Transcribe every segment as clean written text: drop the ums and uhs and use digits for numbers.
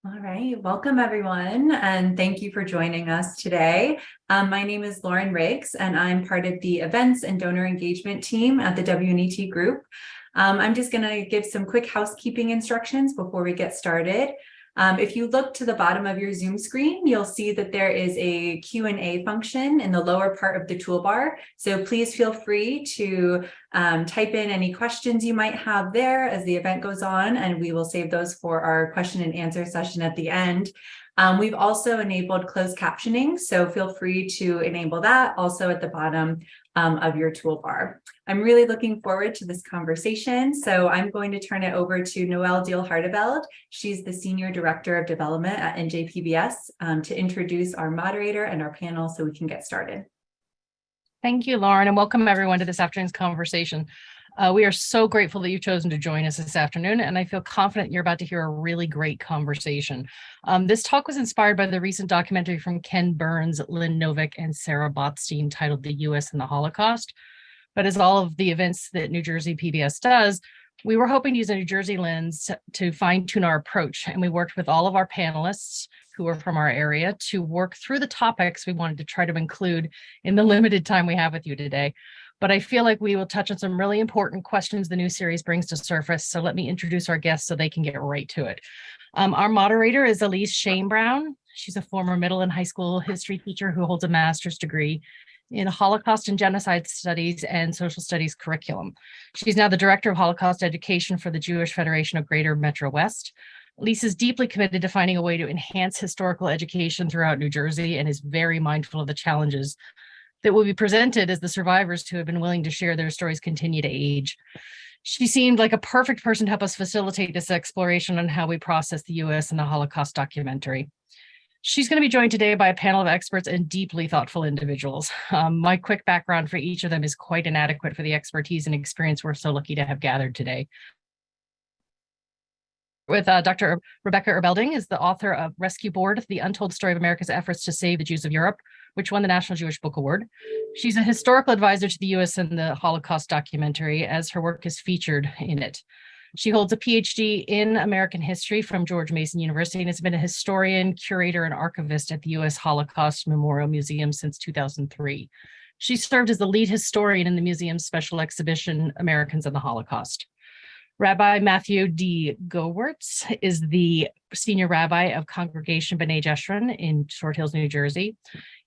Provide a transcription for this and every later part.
All right, welcome everyone, and thank you for joining us today. My name is Lauren Riggs, and I'm part of the Events and Donor Engagement team at the WNET Group. I'm just going to give some quick housekeeping instructions before we get started. If you look to the bottom of your Zoom screen, you'll see that there is a Q&A function in the lower part of the toolbar. So please feel free to type in any questions you might have there as the event goes on, and we will save those for our question and answer session at the end. We've also enabled closed captioning, so feel free to enable that also at the bottom of your toolbar. I'm really looking forward to this conversation, so I'm going to turn it over to Noelle Diel-Harteveld. She's the Senior Director of Development at NJPBS to introduce our moderator and our panel so we can get started. Thank you, Lauren, and welcome everyone to this afternoon's conversation. We are so grateful that you've chosen to join us this afternoon, and I feel confident you're about to hear a really great conversation. This talk was inspired by the recent documentary from Ken Burns, Lynn Novick, and Sarah Botstein titled The U.S. and the Holocaust. But as all of the events that New Jersey PBS does, we were hoping to use a New Jersey lens to fine-tune our approach, and we worked with all of our panelists who are from our area to work through the topics we wanted to try to include in the limited time we have with you today. But I feel like we will touch on some really important questions the new series brings to surface. So let me introduce our guests so they can get right to it. Our moderator is Elise Shane Brown. She's a former middle and high school history teacher who holds a master's degree in Holocaust and Genocide Studies and Social Studies curriculum. She's now the Director of Holocaust Education for the Jewish Federation of Greater Metro West. Elise is deeply committed to finding a way to enhance historical education throughout New Jersey and is very mindful of the challenges that will be presented as the survivors who have been willing to share their stories continue to age. She seemed like a perfect person to help us facilitate this exploration on how we process the U.S. and the Holocaust documentary. She's going to be joined today by a panel of experts and deeply thoughtful individuals. My quick background for each of them is quite inadequate for the expertise and experience we're so lucky to have gathered today. With Dr. Rebecca Erbelding is the author of Rescue Board, The Untold Story of America's Efforts to Save the Jews of Europe, which won the National Jewish Book Award. She's a historical advisor to the U.S. and the Holocaust documentary, as her work is featured in it. She holds a PhD in American history from George Mason University and has been a historian, curator, and archivist at the U.S. Holocaust Memorial Museum since 2003. She served as the lead historian in the museum's special exhibition, Americans and the Holocaust. Rabbi Matthew D. Gowirtz is the senior rabbi of Congregation B'nai Jeshurun in Short Hills, New Jersey.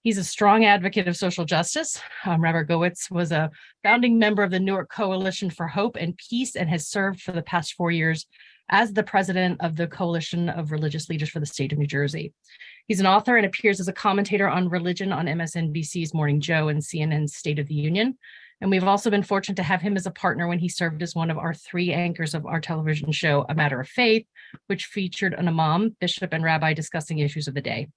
He's a strong advocate of social justice. Rabbi Gowirtz was a founding member of the Newark Coalition for Hope and Peace and has served for the past 4 years as the president of the Coalition of Religious Leaders for the state of New Jersey. He's an author and appears as a commentator on religion on MSNBC's Morning Joe and CNN's State of the Union. And we've also been fortunate to have him as a partner when he served as one of our 3 anchors of our television show, A Matter of Faith, which featured an imam, bishop, and rabbi discussing issues of the day.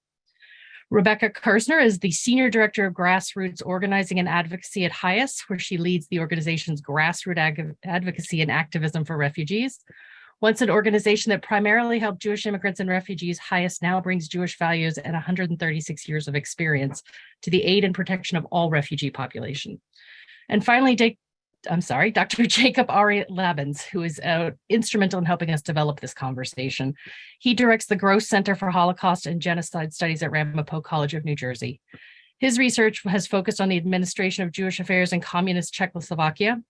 Rebecca Kersner is the Senior Director of Grassroots Organizing and Advocacy at HIAS, where she leads the organization's grassroots advocacy and activism for refugees. Once an organization that primarily helped Jewish immigrants and refugees, HIAS now brings Jewish values and 136 years of experience to the aid and protection of all refugee population. And finally, Dr. Jacob Ari Labens, who is instrumental in helping us develop this conversation. He directs the Gross Center for Holocaust and Genocide Studies at Ramapo College of New Jersey. His research has focused on the administration of Jewish affairs in communist Czechoslovakia,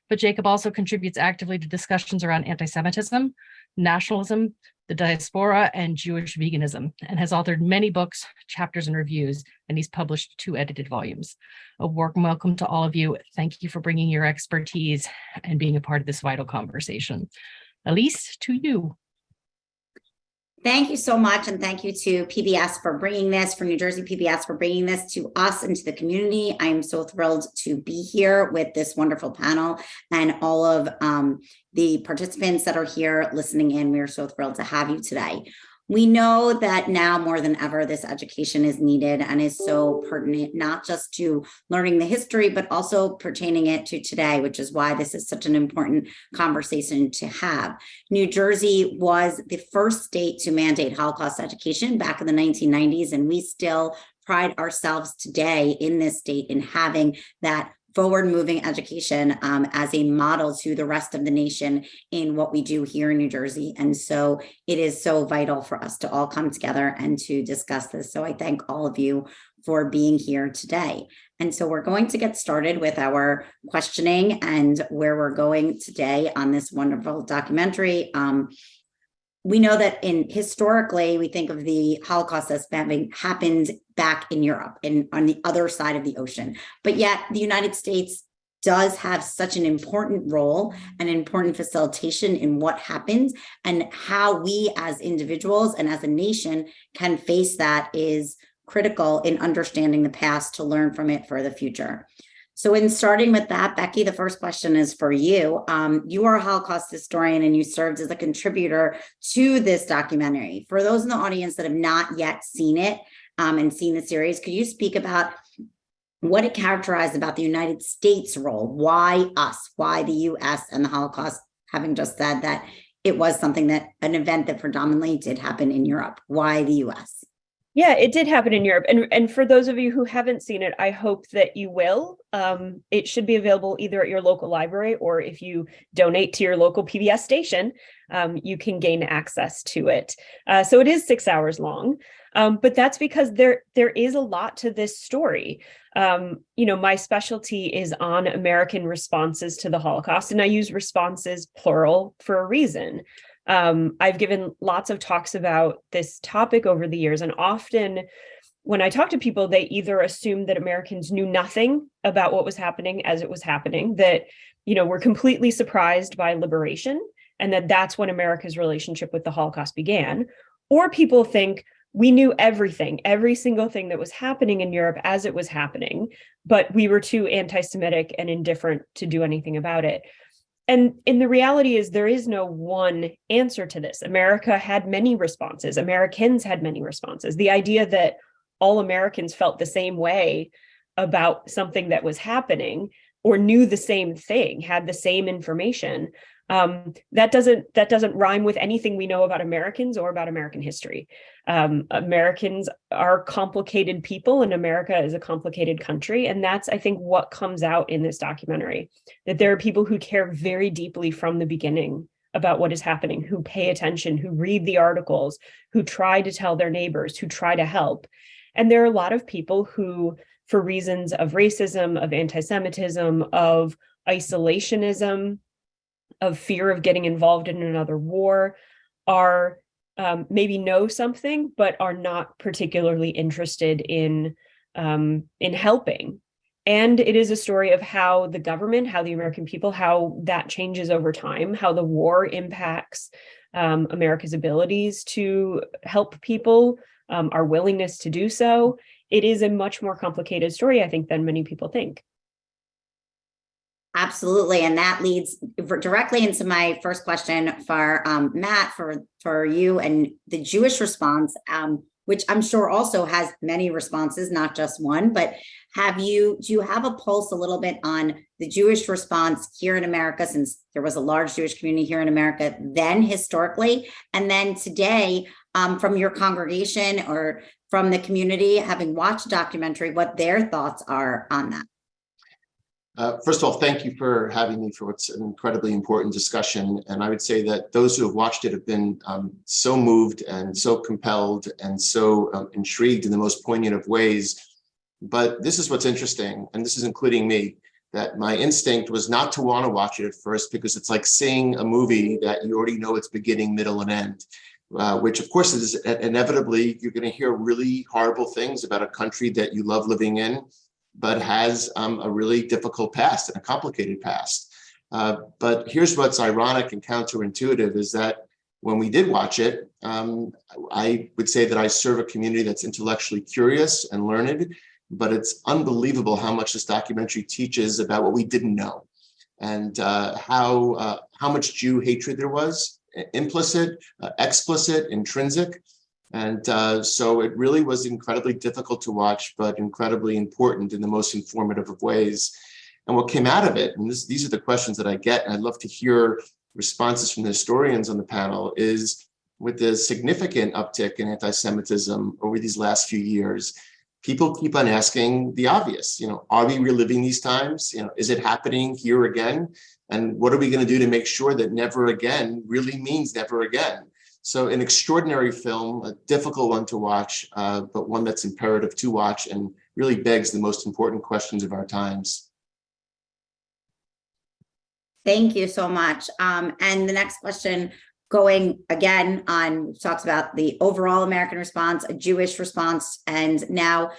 but Jacob also contributes actively to discussions around anti-Semitism, nationalism, the diaspora, and Jewish veganism, and has authored many books, chapters, and reviews, and he's published 2 edited volumes. A warm welcome to all of you. Thank you for bringing your expertise and being a part of this vital conversation. Elise, to you. Thank you so much. And thank you to PBS for bringing this, for New Jersey PBS for bringing this to us and to the community. I'm so thrilled to be here with this wonderful panel and all of the participants that are here listening in. We are so thrilled to have you today. We know that now more than ever, this education is needed and is so pertinent, not just to learning the history, but also pertaining it to today, which is why this is such an important conversation to have. New Jersey was the first state to mandate Holocaust education back in the 1990s, and we still pride ourselves today in this state in having that forward-moving education as a model to the rest of the nation in what we do here in New Jersey. And so it is so vital for us to all come together and to discuss this. So I thank all of you for being here today. And so we're going to get started with our questioning and where we're going today on this wonderful documentary. We know that historically, we think of the Holocaust as having happened back in Europe and on the other side of the ocean. But yet the United States does have such an important role and important facilitation in what happens, and how we as individuals and as a nation can face that is critical in understanding the past to learn from it for the future. So in starting with that, Becky, the first question is for you. You are a Holocaust historian and you served as a contributor to this documentary. For those in the audience that have not yet seen it and seen the series, could you speak about what it characterized about the United States' role? Why us? Why the U.S. and the Holocaust, having just said that it was something that an event that predominantly did happen in Europe? Why the U.S.? Yeah, it did happen in Europe. And for those of you who haven't seen it, I hope that you will. It should be available either at your local library, or if you donate to your local PBS station, you can gain access to it. So it is 6 hours long, but that's because there is a lot to this story. My specialty is on American responses to the Holocaust, and I use responses plural for a reason. I've given lots of talks about this topic over the years, and often when I talk to people, they either assume that Americans knew nothing about what was happening as it was happening, that, we're completely surprised by liberation, and that that's when America's relationship with the Holocaust began. Or people think we knew everything, every single thing that was happening in Europe as it was happening, but we were too anti-Semitic and indifferent to do anything about it. And the reality is there is no one answer to this. America had many responses. Americans had many responses. The idea that all Americans felt the same way about something that was happening, or knew the same thing, had the same information, that doesn't rhyme with anything we know about Americans or about American history. Americans are complicated people, and America is a complicated country. And that's, I think, what comes out in this documentary, that there are people who care very deeply from the beginning about what is happening, who pay attention, who read the articles, who try to tell their neighbors, who try to help. And there are a lot of people who, for reasons of racism, of anti-Semitism, of isolationism, of fear of getting involved in another war, are maybe know something, but are not particularly interested in helping. And it is a story of how the government, how the American people, how that changes over time, how the war impacts America's abilities to help people, our willingness to do so. It is a much more complicated story, I think, than many people think. Absolutely. And that leads directly into my first question for Matt, for you, and the Jewish response, which I'm sure also has many responses, not just one. But do you have a pulse a little bit on the Jewish response here in America, since there was a large Jewish community here in America then historically, and then today, from your congregation or from the community, having watched the documentary, what their thoughts are on that? First of all, thank you for having me for what's an incredibly important discussion. And I would say that those who have watched it have been so moved and so compelled and so intrigued in the most poignant of ways. But this is what's interesting, and this is including me, that my instinct was not to want to watch it at first, because it's like seeing a movie that you already know its beginning, middle, and end, which of course is inevitably, you're going to hear really horrible things about a country that you love living in, but has a really difficult past and a complicated past. But here's what's ironic and counterintuitive is that when we did watch it, I would say that I serve a community that's intellectually curious and learned, but it's unbelievable how much this documentary teaches about what we didn't know, and how much Jew hatred there was, implicit, explicit, intrinsic. And so it really was incredibly difficult to watch, but incredibly important in the most informative of ways. And what came out of it, and these are the questions that I get, and I'd love to hear responses from the historians on the panel, is with the significant uptick in anti-Semitism over these last few years, people keep on asking the obvious, are we reliving these times? Is it happening here again? And what are we going to do to make sure that never again really means never again? So an extraordinary film, a difficult one to watch, but one that's imperative to watch and really begs the most important questions of our times. Thank you so much. And the next question, going again on, talks about the overall American response, a Jewish response, and now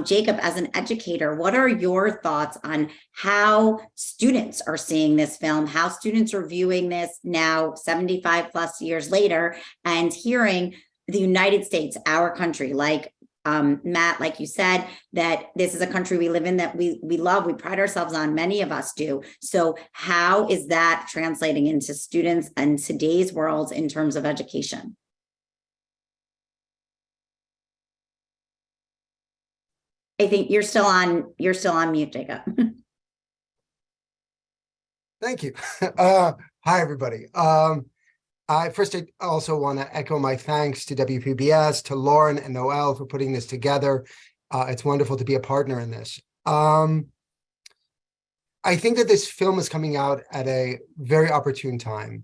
Jacob, as an educator, what are your thoughts on how students are seeing this film, how students are viewing this now 75 plus years later, and hearing the United States, our country, like Matt, like you said, that this is a country we live in that we love, we pride ourselves on, many of us do. So how is that translating into students and today's world in terms of education? I think you're still on mute, Jacob. Thank you. Hi, everybody. I also want to echo my thanks to WPBS, to Lauren and Noel for putting this together. It's wonderful to be a partner in this. I think that this film is coming out at a very opportune time.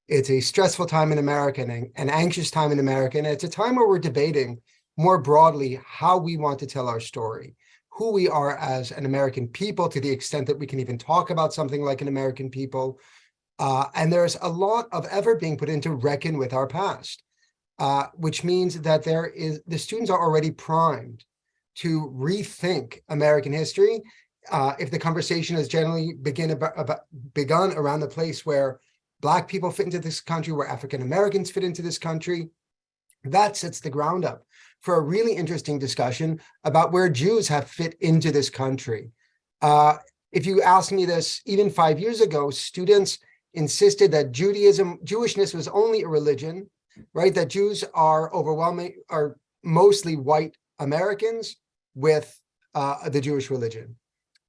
It's a stressful time in America and an anxious time in America. And it's a time where we're debating more broadly how we want to tell our story, who we are as an American people, to the extent that we can even talk about something like an American people. And there's a lot of effort being put into reckon with our past, which means that the students are already primed to rethink American history. If the conversation has generally begun around the place where Black people fit into this country, where African Americans fit into this country, that sets the ground up for a really interesting discussion about where Jews have fit into this country. If you asked me this even 5 years ago, students insisted that Jewishness was only a religion, right? That Jews are mostly white Americans with the Jewish religion.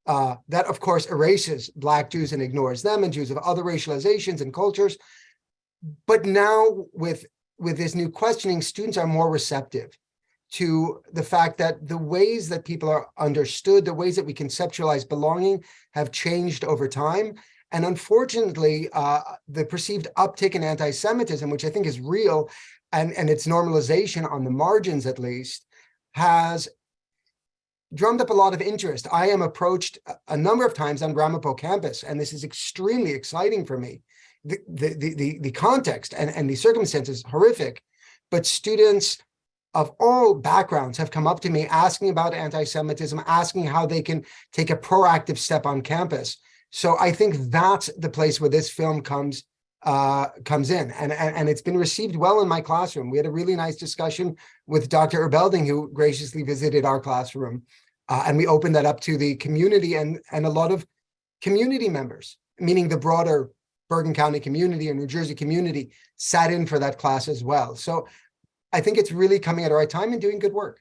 That, of course, erases Black Jews and ignores them and Jews of other racializations and cultures. But now with this new questioning, students are more receptive to the fact that the ways that people are understood, the ways that we conceptualize belonging have changed over time. And unfortunately, the perceived uptick in anti-Semitism, which I think is real, and its normalization on the margins at least, has drummed up a lot of interest. I am approached a number of times on Ramapo campus, and this is extremely exciting for me. The context and the circumstances horrific, but students of all backgrounds have come up to me asking about anti-Semitism, asking how they can take a proactive step on campus. So I think that's the place where this film comes in, and it's been received well in my classroom. We had a really nice discussion with Dr. Erbelding, who graciously visited our classroom, and we opened that up to the community and a lot of community members, meaning the broader Bergen County community and New Jersey community, sat in for that class as well. So I think it's really coming at the right time and doing good work.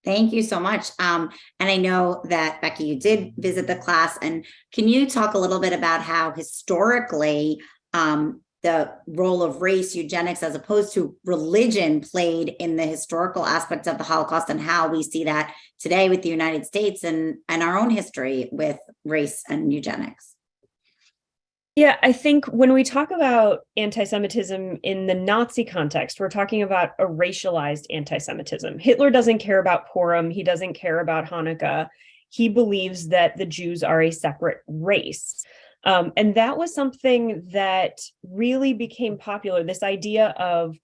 Thank you so much. And I know that, Becky, you did visit the class. And can you talk a little bit about how historically the role of race, eugenics, as opposed to religion, played in the historical aspects of the Holocaust, and how we see that today with the United States and our own history with race and eugenics? Yeah, I think when we talk about anti-Semitism in the Nazi context, we're talking about a racialized anti-Semitism. Hitler doesn't care about Purim. He doesn't care about Hanukkah. He believes that the Jews are a separate race. And that was something that really became popular, this idea of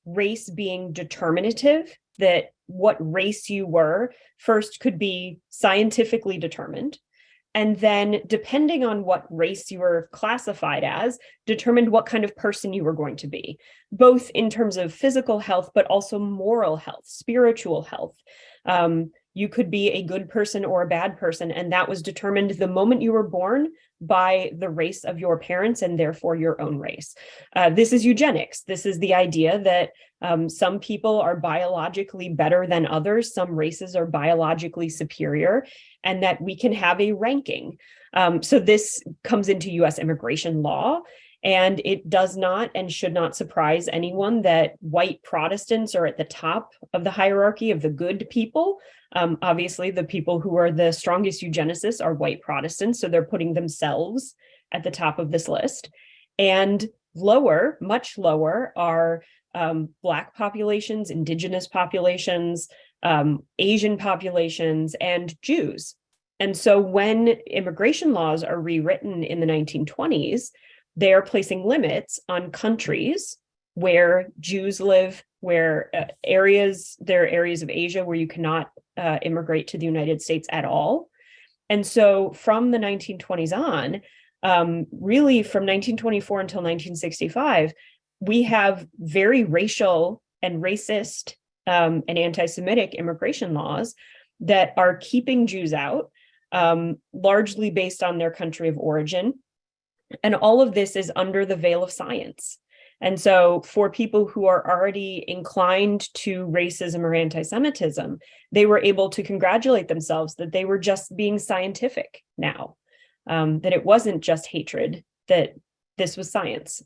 race being determinative, that what race you were first could be scientifically determined. And then, depending on what race you were classified as, determined what kind of person you were going to be, both in terms of physical health, but also moral health, spiritual health. You could be a good person or a bad person, and that was determined the moment you were born by the race of your parents and therefore your own race. This is eugenics. This is the idea that some people are biologically better than others, some races are biologically superior, and that we can have a ranking. So this comes into US immigration law. And it does not and should not surprise anyone that white Protestants are at the top of the hierarchy of the good people. Obviously, the people who are the strongest eugenicists are white Protestants, so they're putting themselves at the top of this list. And lower, much lower, are Black populations, Indigenous populations, Asian populations, and Jews. And so when immigration laws are rewritten in the 1920s, they are placing limits on countries where Jews live, where there are areas of Asia where you cannot immigrate to the United States at all. And so from the 1920s on, really from 1924 until 1965, we have very racial and racist and anti-Semitic immigration laws that are keeping Jews out, largely based on their country of origin. And all of this is under the veil of science. And so for people who are already inclined to racism or anti-Semitism, they were able to congratulate themselves that they were just being scientific now, that it wasn't just hatred, that this was science.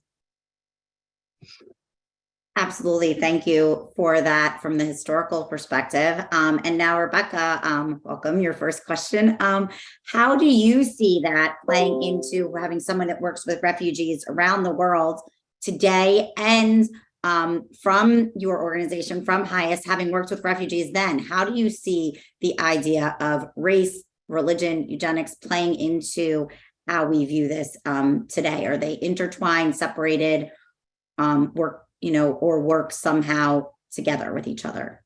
Absolutely. Thank you for that from the historical perspective. And now, Rebecca, welcome. Your first question. How do you see that playing into having someone that works with refugees around the world today, and from your organization, from HIAS, having worked with refugees then? How do you see the idea of race, religion, eugenics playing into how we view this today? Are they intertwined, separated, or work somehow together with each other?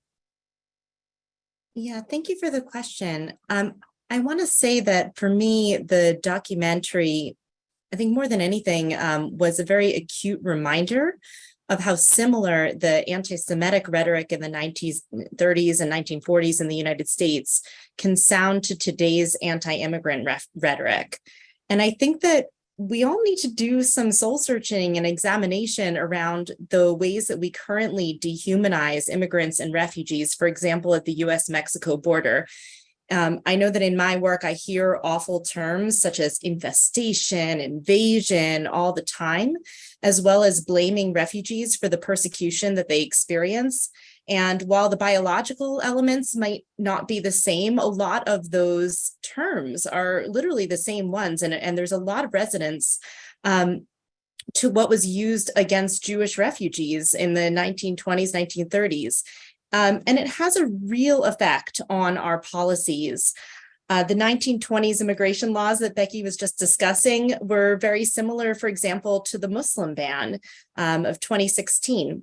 Yeah, thank you for the question. I want to say that for me, the documentary, I think more than anything, was a very acute reminder of how similar the anti-Semitic rhetoric in the 1930s and 1940s in the United States can sound to today's anti-immigrant rhetoric. And I think that we all need to do some soul searching and examination around the ways that we currently dehumanize immigrants and refugees, for example, at the US-Mexico border. I know that in my work, I hear awful terms such as infestation, invasion all the time, as well as blaming refugees for the persecution that they experience. And while the biological elements might not be the same, a lot of those terms are literally the same ones. And there's a lot of resonance to what was used against Jewish refugees in the 1920s, 1930s. And it has a real effect on our policies. The 1920s immigration laws that Becky was just discussing were very similar, for example, to the Muslim ban of 2016.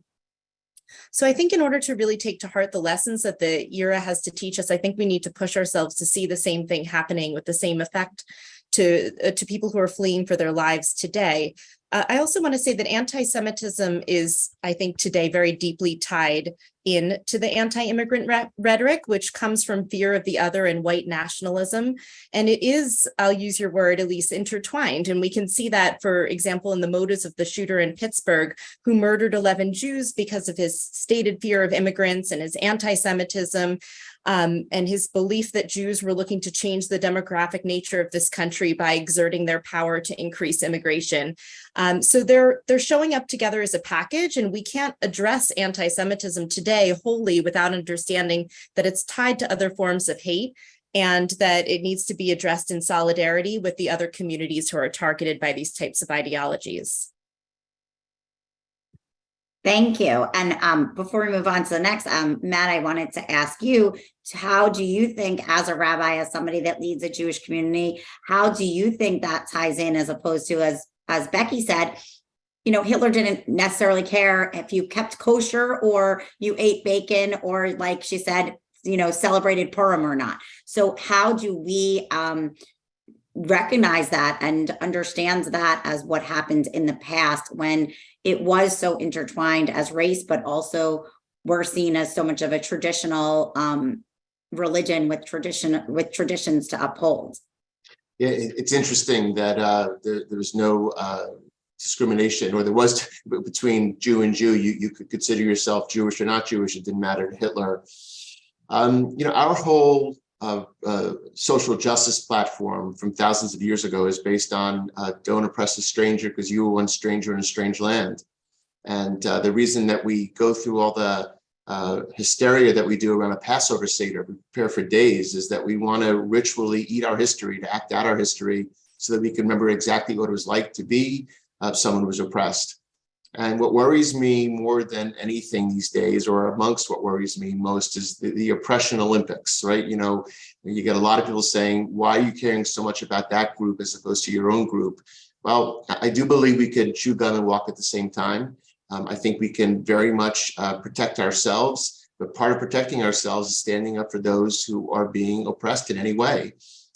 So I think in order to really take to heart the lessons that the era has to teach us, I think we need to push ourselves to see the same thing happening with the same effect to people who are fleeing for their lives today. I also want to say that anti-Semitism is, I think, today very deeply tied into the anti-immigrant rhetoric, which comes from fear of the other and white nationalism. And it is, I'll use your word, Elise, intertwined. And we can see that, for example, in the motives of the shooter in Pittsburgh, who murdered 11 Jews because of his stated fear of immigrants and his anti-Semitism. And his belief that Jews were looking to change the demographic nature of this country by exerting their power to increase immigration. So they're showing up together as a package, and we can't address anti-Semitism today wholly without understanding that it's tied to other forms of hate and that it needs to be addressed in solidarity with the other communities who are targeted by these types of ideologies. Thank you. And before we move on to the next, Matt, I wanted to ask you, how do you think, as a rabbi, as somebody that leads a Jewish community, how do you think that ties in, as opposed to, as Becky said, Hitler didn't necessarily care if you kept kosher or you ate bacon or, like she said, celebrated Purim or not. So how do we recognize that and understand that as what happened in the past, when it was so intertwined as race, but also we're seen as so much of a traditional religion with traditions to uphold? Yeah, it's interesting that there's no discrimination, or there was, between Jew and Jew. You could consider yourself Jewish or not Jewish. It didn't matter to Hitler. Our whole social justice platform from thousands of years ago is based on don't oppress a stranger because you were once stranger in a strange land. And the reason that we go through all the hysteria that we do around a Passover Seder, we prepare for days, is that we want to ritually eat our history, to act out our history, so that we can remember exactly what it was like to be someone who was oppressed. And what worries me more than anything these days, or amongst what worries me most, is the oppression Olympics, right? You know, you get a lot of people saying, why are you caring so much about that group as opposed to your own group? Well, I do believe we could chew gum and walk at the same time. I think we can very much protect ourselves, but part of protecting ourselves is standing up for those who are being oppressed in any way.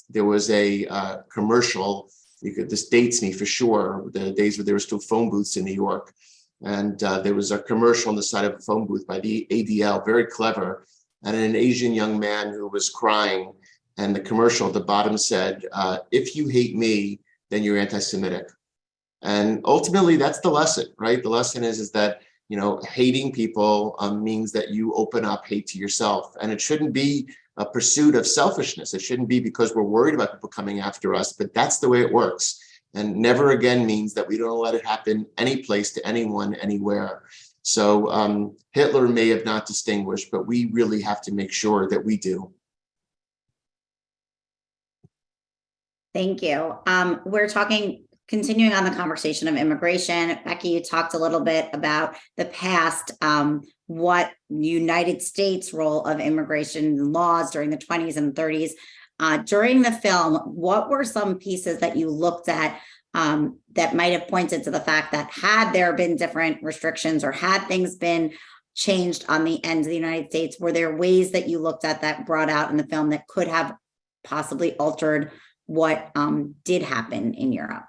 There was a commercial, this dates me for sure, the days where there were still phone booths in New York. And there was a commercial on the side of a phone booth by the ADL, very clever, and an Asian young man who was crying. And the commercial at the bottom said, if you hate me, then you're anti-Semitic. And ultimately, that's the lesson, right? The lesson is that, you know, hating people means that you open up hate to yourself. And it shouldn't be a pursuit of selfishness. It shouldn't be because we're worried about people coming after us, but that's the way it works. And never again means that we don't let it happen any place to anyone, anywhere. So Hitler may have not distinguished, but we really have to make sure that we do. Thank you. We're continuing on the conversation of immigration. Becky, you talked a little bit about the past, what United States role of immigration laws during the 20s and 30s. During the film, what were some pieces that you looked at that might have pointed to the fact that had there been different restrictions or had things been changed on the end of the United States, were there ways that you looked at that brought out in the film that could have possibly altered what did happen in Europe?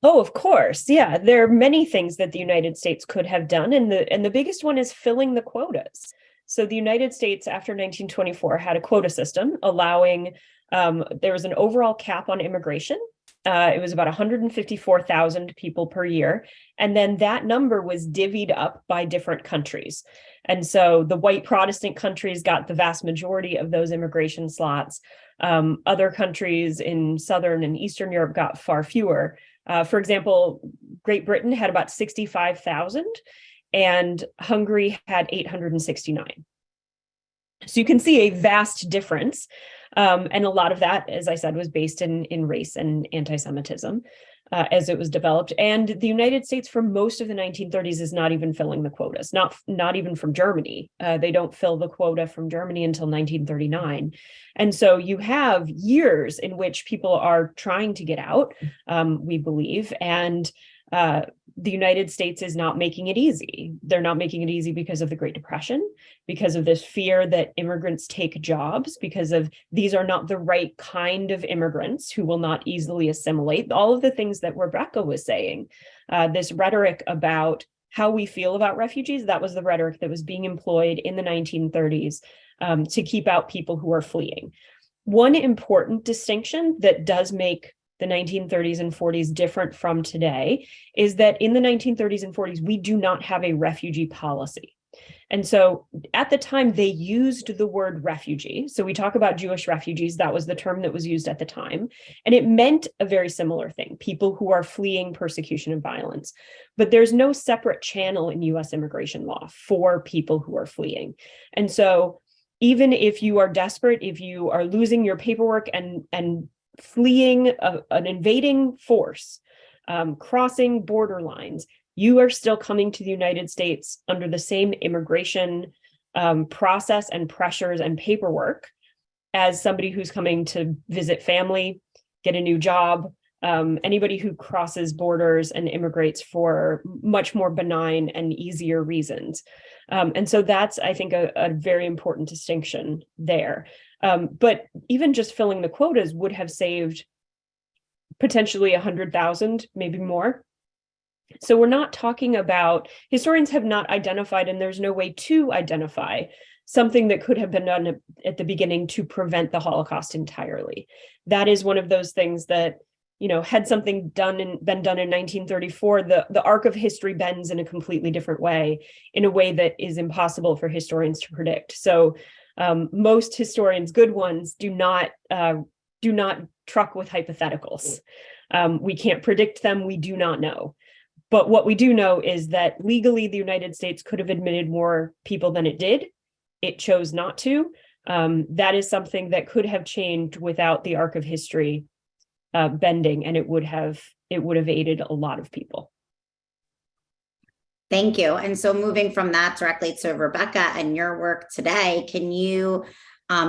Oh, of course. Yeah, there are many things that the United States could have done. And the biggest one is filling the quotas. So the United States after 1924 had a quota system allowing, there was an overall cap on immigration. It was about 154,000 people per year. And then that number was divvied up by different countries. And so the white Protestant countries got the vast majority of those immigration slots. Other countries in Southern and Eastern Europe got far fewer. For example, Great Britain had about 65,000 and Hungary had 869. So you can see a vast difference. And a lot of that, as I said, was based in race and anti-Semitism as it was developed. And the United States for most of the 1930s is not even filling the quotas, not even from Germany. They don't fill the quota from Germany until 1939. And so you have years in which people are trying to get out, we believe, and the United States is not making it easy. They're not making it easy because of the Great Depression, because of this fear that immigrants take jobs, because of these are not the right kind of immigrants who will not easily assimilate. All of the things that Rebecca was saying, this rhetoric about how we feel about refugees, that was the rhetoric that was being employed in the 1930s to keep out people who are fleeing. One important distinction that does make the 1930s and 40s different from today is that in the 1930s and 40s, we do not have a refugee policy. And so at the time, they used the word refugee. So we talk about Jewish refugees. That was the term that was used at the time. And it meant a very similar thing, people who are fleeing persecution and violence. But there's no separate channel in US immigration law for people who are fleeing. And so even if you are desperate, if you are losing your paperwork and fleeing an invading force, crossing border lines, you are still coming to the United States under the same immigration process and pressures and paperwork as somebody who's coming to visit family, get a new job, anybody who crosses borders and immigrates for much more benign and easier reasons. And so that's, I think, a very important distinction there. But even just filling the quotas would have saved potentially 100,000, maybe more. So we're not talking about, historians have not identified, and there's no way to identify something that could have been done at the beginning to prevent the Holocaust entirely. That is one of those things that, you know, had something been done in 1934, the arc of history bends in a completely different way, in a way that is impossible for historians to predict. So Most historians, good ones, do not truck with hypotheticals. We can't predict them. We do not know. But what we do know is that legally, the United States could have admitted more people than it did. It chose not to. That is something that could have changed without the arc of history bending, and it would have aided a lot of people. Thank you. And so moving from that directly to Rebecca and your work today, can you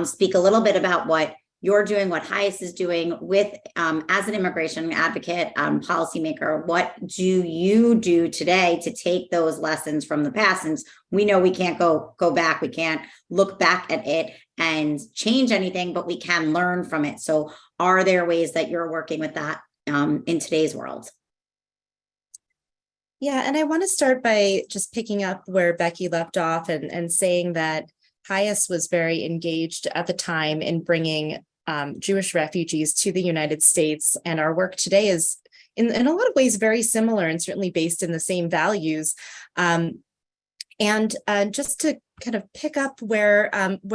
speak a little bit about what you're doing, what HIAS is doing with, as an immigration advocate, policymaker, what do you do today to take those lessons from the past? And we know we can't go back, we can't look back at it and change anything, but we can learn from it. So are there ways that you're working with that in today's world? Yeah, and I want to start by just picking up where Becky left off and saying that HIAS was very engaged at the time in bringing Jewish refugees to the United States. And our work today is in a lot of ways very similar and certainly based in the same values. And just to kind of pick up where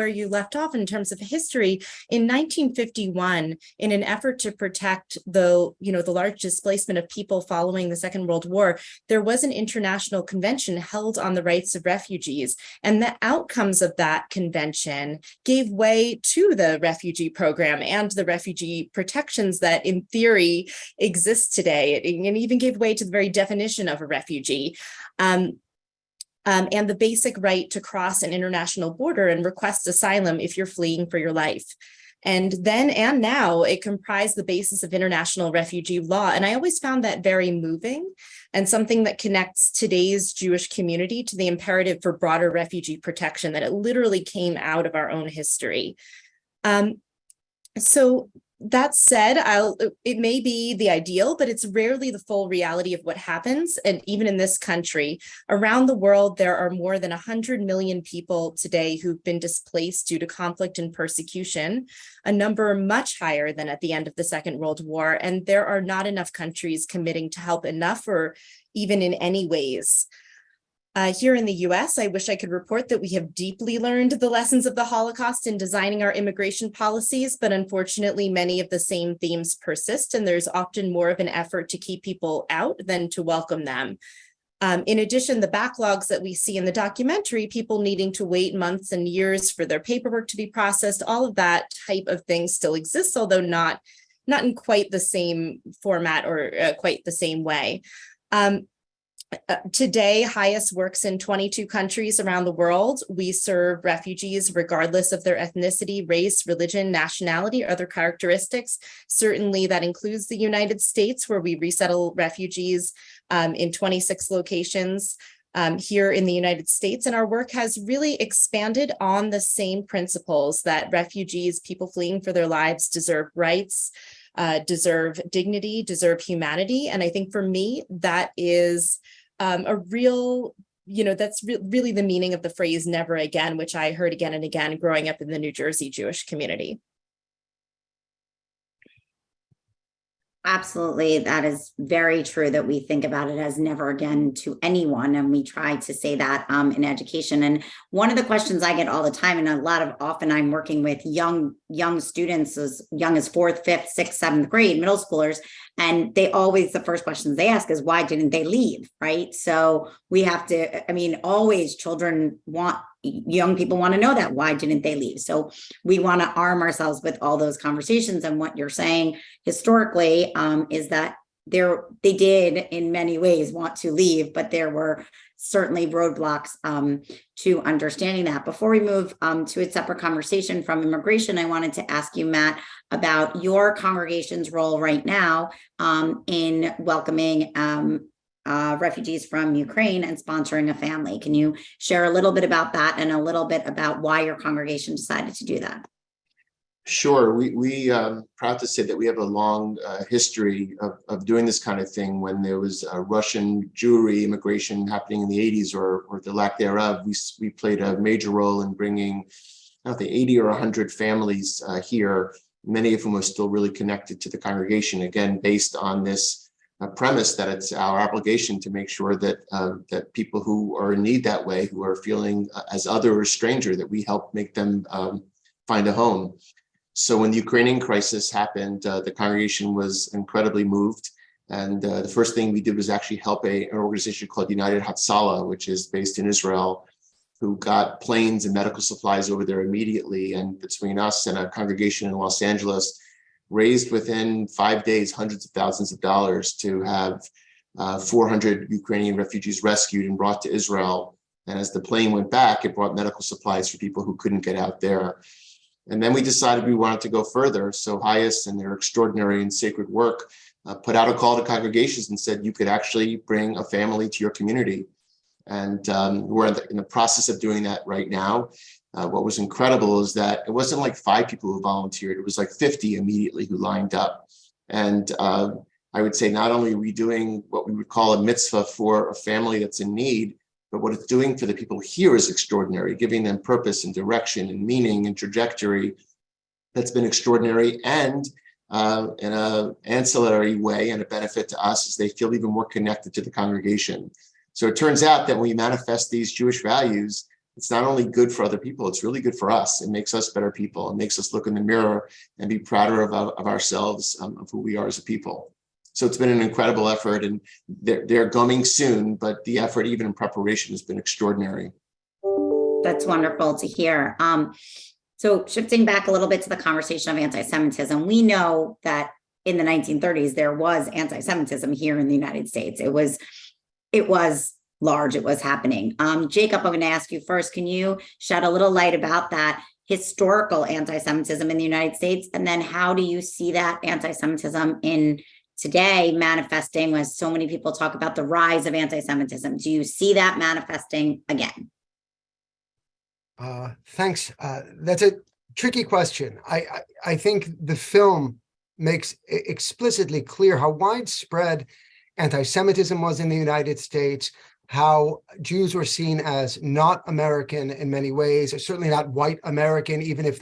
you left off in terms of history, in 1951, in an effort to protect the large displacement of people following the Second World War, there was an international convention held on the rights of refugees. And the outcomes of that convention gave way to the refugee program and the refugee protections that in theory exist today, and even gave way to the very definition of a refugee. And the basic right to cross an international border and request asylum if you're fleeing for your life. And then and now it comprised the basis of international refugee law. And I always found that very moving and something that connects today's Jewish community to the imperative for broader refugee protection, that it literally came out of our own history. So that said, it may be the ideal, but it's rarely the full reality of what happens. And even in this country, around the world, there are more than 100 million people today who've been displaced due to conflict and persecution, a number much higher than at the end of the Second World War. And there are not enough countries committing to help enough or even in any ways. Here in the U.S., I wish I could report that we have deeply learned the lessons of the Holocaust in designing our immigration policies, but unfortunately, many of the same themes persist, and there's often more of an effort to keep people out than to welcome them. In addition, the backlogs that we see in the documentary, people needing to wait months and years for their paperwork to be processed, all of that type of thing still exists, although not in quite the same format or quite the same way. Today, HIAS works in 22 countries around the world. We serve refugees regardless of their ethnicity, race, religion, nationality, or other characteristics. Certainly, that includes the United States, where we resettle refugees in 26 locations here in the United States. And our work has really expanded on the same principles that refugees, people fleeing for their lives, deserve rights, deserve dignity, deserve humanity. And I think for me, that is a real, that's really the meaning of the phrase never again, which I heard again and again growing up in the New Jersey Jewish community. Absolutely. That is very true, that we think about it as never again to anyone. And we try to say that in education. And one of the questions I get all the time, and often I'm working with young students as young as 4th, 5th, 6th, 7th grade, middle schoolers. And the first questions they ask is, why didn't they leave? Right. So we have to, always young people want to know that. Why didn't they leave? So we want to arm ourselves with all those conversations. And what you're saying historically is that they did in many ways want to leave, but there were certainly roadblocks to understanding that. Before we move to a separate conversation from immigration, I wanted to ask you, Matt, about your congregation's role right now in welcoming refugees from Ukraine and sponsoring a family. Can you share a little bit about that and a little bit about why your congregation decided to do that? Sure. We proud to say that we have a long history of doing this kind of thing. When there was Russian Jewry immigration happening in the 80s or the lack thereof, we played a major role in bringing, 80 or 100 families here, many of whom are still really connected to the congregation, again, based on this premise that it's our obligation to make sure that that people who are in need that way, who are feeling as other or stranger, that we help make them find a home. So when the Ukrainian crisis happened, the congregation was incredibly moved. And the first thing we did was actually help an organization called United Hatzalah, which is based in Israel, who got planes and medical supplies over there immediately. And between us and a congregation in Los Angeles, raised within 5 days hundreds of thousands of dollars to have 400 Ukrainian refugees rescued and brought to Israel. And as the plane went back, it brought medical supplies for people who couldn't get out there. And then we decided we wanted to go further. So HIAS and their extraordinary and sacred work put out a call to congregations and said you could actually bring a family to your community. And we're in the process of doing that right now. What was incredible is that it wasn't like 5 people who volunteered. It was like 50 immediately who lined up. And I would say not only are we doing what we would call a mitzvah for a family that's in need, but what it's doing for the people here is extraordinary, giving them purpose and direction and meaning and trajectory that's been extraordinary. And in an ancillary way and a benefit to us as they feel even more connected to the congregation. So it turns out that when we manifest these Jewish values, it's not only good for other people, it's really good for us. It makes us better people. It makes us look in the mirror and be prouder of ourselves, of who we are as a people. So it's been an incredible effort, and they're coming soon, but the effort, even in preparation, has been extraordinary. That's wonderful to hear. So shifting back a little bit to the conversation of anti-Semitism, we know that in the 1930s, there was anti-Semitism here in the United States. It was large, it was happening. Jacob, I'm going to ask you first, can you shed a little light about that historical anti-Semitism in the United States? And then how do you see that anti-Semitism in today manifesting, as so many people talk about the rise of anti-Semitism? Do you see that manifesting again? Thanks. That's a tricky question. I think the film makes explicitly clear how widespread anti-Semitism was in the United States, how Jews were seen as not American in many ways, or certainly not white American, even if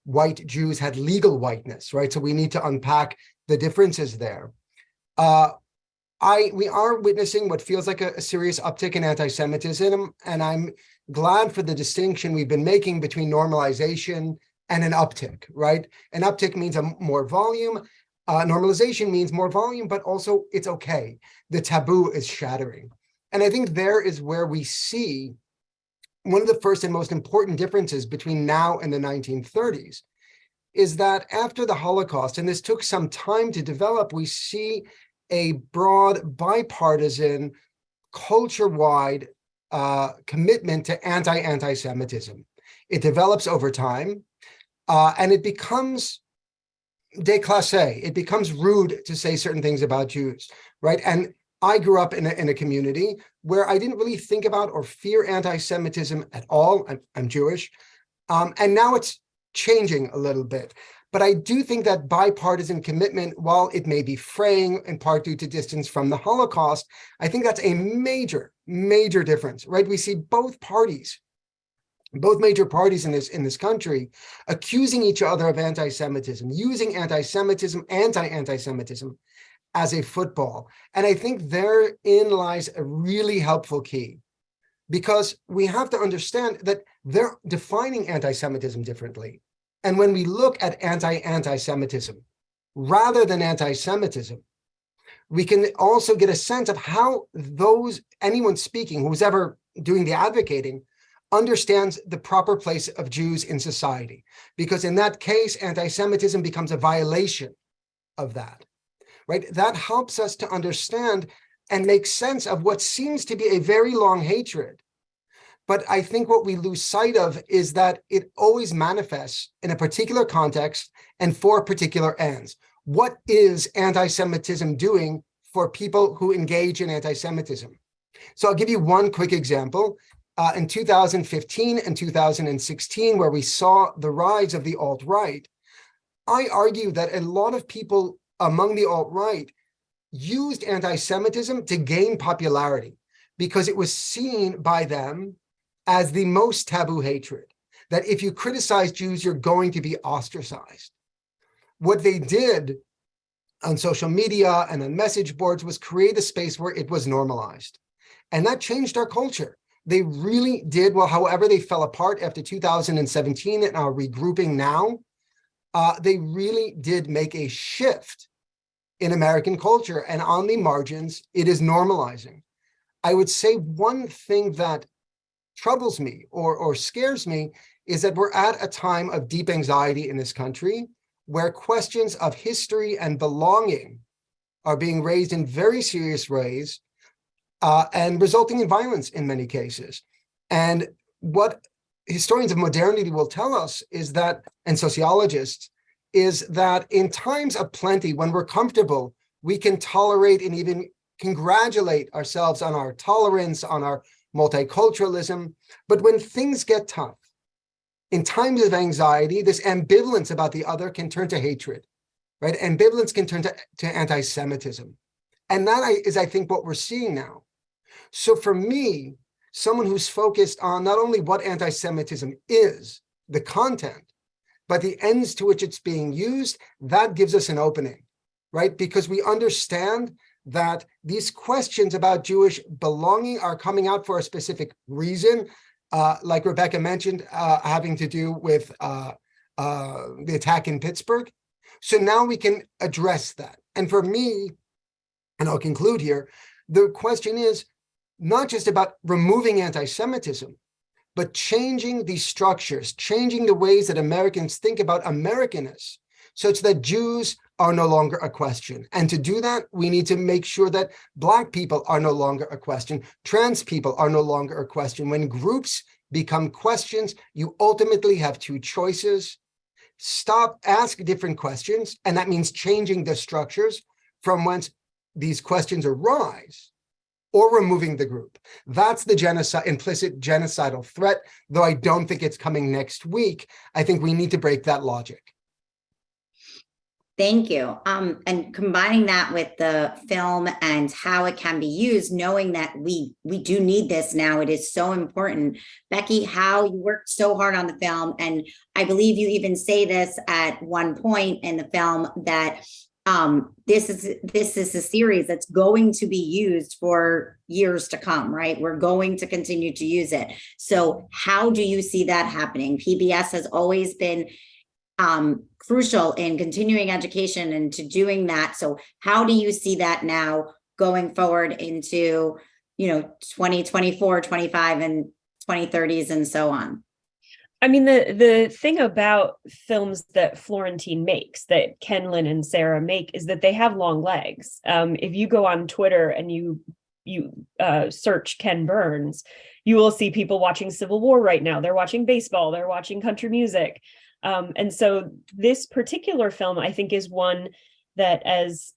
white Jews had legal whiteness, right? So we need to unpack the differences there. We are witnessing what feels like a serious uptick in anti-Semitism, and I'm glad for the distinction we've been making between normalization and an uptick, right? An uptick means more volume. Normalization means more volume, but also it's okay. The taboo is shattering. And I think there is where we see one of the first and most important differences between now and the 1930s is that after the Holocaust, and this took some time to develop, we see a broad bipartisan culture-wide commitment to anti-Semitism. It develops over time, and it becomes déclassé. It becomes rude to say certain things about Jews, right? And I grew up in a community where I didn't really think about or fear anti-Semitism at all. I'm Jewish, and now it's changing a little bit. But I do think that bipartisan commitment, while it may be fraying in part due to distance from the Holocaust, I think that's a major, major difference, right? We see both major parties in this country accusing each other of anti-Semitism, using anti-Semitism, anti-Semitism as a football. And I think therein lies a really helpful key, because we have to understand that they're defining anti-Semitism differently. And when we look at anti-Semitism rather than anti-Semitism, we can also get a sense of how anyone speaking, who's ever doing the advocating, understands the proper place of Jews in society. Because in that case, anti-Semitism becomes a violation of that, right? That helps us to understand and make sense of what seems to be a very long hatred. But I think what we lose sight of is that it always manifests in a particular context and for particular ends. What is anti-Semitism doing for people who engage in anti-Semitism? So I'll give you one quick example. In 2015 and 2016, where we saw the rise of the alt-right, I argue that a lot of people among the alt-right used anti-Semitism to gain popularity because it was seen by them as the most taboo hatred, that if you criticize Jews, you're going to be ostracized. What they did on social media and on message boards was create a space where it was normalized. And that changed our culture. They really did. Well, however they fell apart after 2017 and are regrouping now, they really did make a shift in American culture. And on the margins, it is normalizing. I would say one thing that troubles me or scares me is that we're at a time of deep anxiety in this country where questions of history and belonging are being raised in very serious ways and resulting in violence in many cases. And what historians of modernity will tell us is that, and sociologists, is that in times of plenty, when we're comfortable, we can tolerate and even congratulate ourselves on our tolerance, on our multiculturalism. But when things get tough, in times of anxiety, this ambivalence about the other can turn to hatred, right? Ambivalence can turn to anti-Semitism. And that is, I think, what we're seeing now. So for me, someone who's focused on not only what anti-Semitism is, the content, but the ends to which it's being used, that gives us an opening, right? Because we understand that these questions about Jewish belonging are coming out for a specific reason, like Rebecca mentioned, having to do with the attack in Pittsburgh. So now we can address that. And for me, and I'll conclude here, the question is not just about removing anti-Semitism, but changing these structures, changing the ways that Americans think about Americanness, such that Jews are no longer a question. And to do that, we need to make sure that Black people are no longer a question, trans people are no longer a question. When groups become questions, you ultimately have two choices. Ask different questions, and that means changing the structures from whence these questions arise, or removing the group. That's the implicit genocidal threat, though I don't think it's coming next week. I think we need to break that logic. Thank you. And combining that with the film and how it can be used, knowing that we do need this now, it is so important. Becky, how you worked so hard on the film, and I believe you even say this at one point in the film that this is a series that's going to be used for years to come, right? We're going to continue to use it. So how do you see that happening? PBS has always been crucial in continuing education and to doing that. So how do you see that now going forward into, 2024, 25 and 2030s and so on? I mean, the thing about films that Florentine makes, that Ken Lin and Sarah make, is that they have long legs. If you go on Twitter and you search Ken Burns, you will see people watching Civil War right now. They're watching baseball, they're watching country music. And so this particular film, I think, is one that, as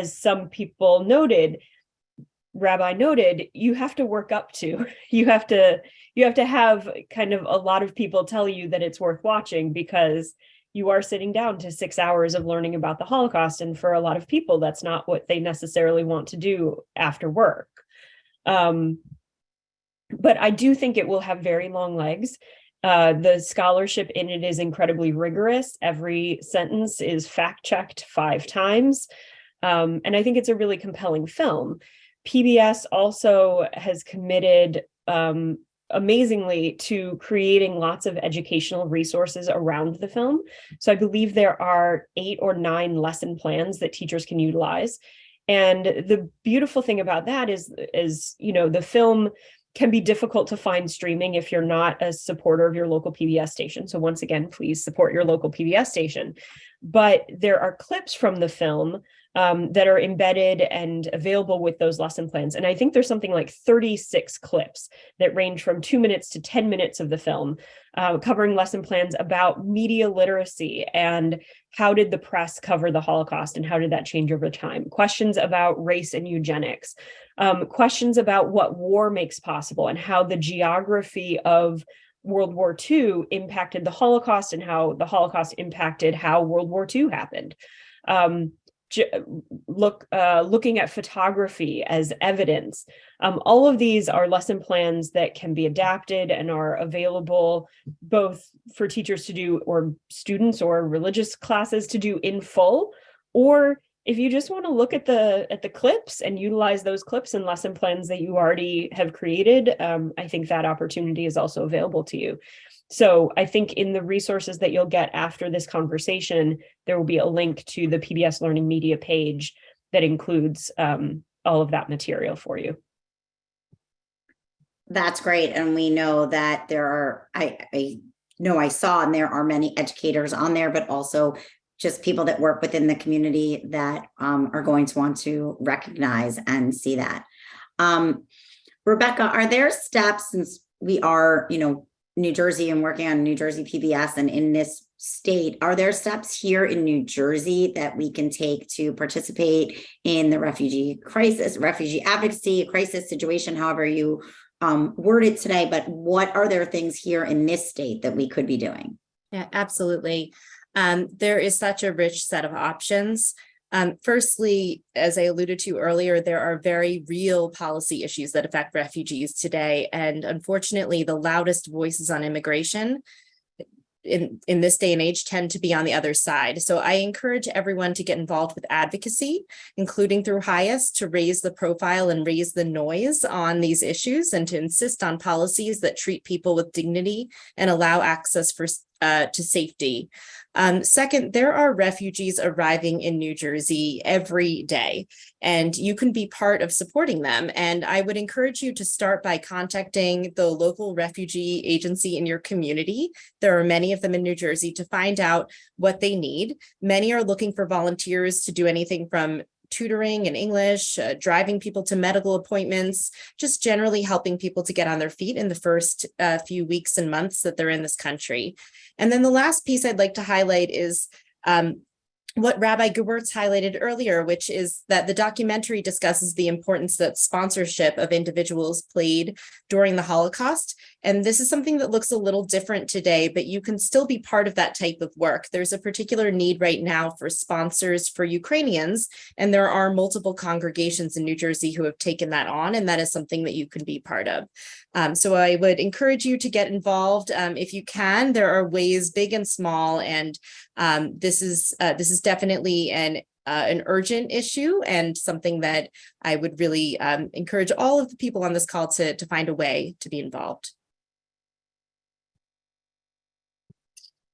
some people noted, Rabbi noted, you have to work up to. You have to have kind of a lot of people tell you that it's worth watching, because you are sitting down to 6 hours of learning about the Holocaust. And for a lot of people, that's not what they necessarily want to do after work. But I do think it will have very long legs. The scholarship in it is incredibly rigorous. Every sentence is fact-checked 5 times. And I think it's a really compelling film. PBS also has committed amazingly to creating lots of educational resources around the film. So I believe there are 8 or 9 lesson plans that teachers can utilize. And the beautiful thing about that is the film can be difficult to find streaming if you're not a supporter of your local PBS station. So once again, please support your local PBS station. But there are clips from the film that are embedded and available with those lesson plans. And I think there's something like 36 clips that range from 2 minutes to 10 minutes of the film, covering lesson plans about media literacy and how did the press cover the Holocaust and how did that change over time? Questions about race and eugenics, questions about what war makes possible and how the geography of World War II impacted the Holocaust and how the Holocaust impacted how World War II happened. Looking at photography as evidence. All of these are lesson plans that can be adapted and are available both for teachers to do or students or religious classes to do in full, Or if you just want to look at the clips and utilize those clips and lesson plans that you already have created, I think that opportunity is also available to you. So I think in the resources that you'll get after this conversation, there will be a link to the PBS Learning Media page that includes all of that material for you. That's great. And we know that there are, I know I saw, and there are many educators on there, but also just people that work within the community that are going to want to recognize and see that. Rebecca, are there steps, since we are, New Jersey and working on New Jersey PBS and in this state, are there steps here in New Jersey that we can take to participate in the refugee crisis, refugee advocacy, crisis situation, however you word it today, but what are there things here in this state that we could be doing? Yeah, absolutely. There is such a rich set of options. Firstly, as I alluded to earlier, there are very real policy issues that affect refugees today. And unfortunately, the loudest voices on immigration in this day and age tend to be on the other side. So I encourage everyone to get involved with advocacy, including through HIAS, to raise the profile and raise the noise on these issues and to insist on policies that treat people with dignity and allow access to safety. Second, there are refugees arriving in New Jersey every day, and you can be part of supporting them. And I would encourage you to start by contacting the local refugee agency in your community. There are many of them in New Jersey, to find out what they need. Many are looking for volunteers to do anything from tutoring in English, driving people to medical appointments, just generally helping people to get on their feet in the first few weeks and months that they're in this country. And then the last piece I'd like to highlight is what Rabbi Gewertz highlighted earlier, which is that the documentary discusses the importance that sponsorship of individuals played during the Holocaust. And this is something that looks a little different today, but you can still be part of that type of work. There's a particular need right now for sponsors for Ukrainians, and there are multiple congregations in New Jersey who have taken that on, and that is something that you can be part of. So I would encourage you to get involved if you can. There are ways, big and small, and this is definitely an urgent issue and something that I would really encourage all of the people on this call to find a way to be involved.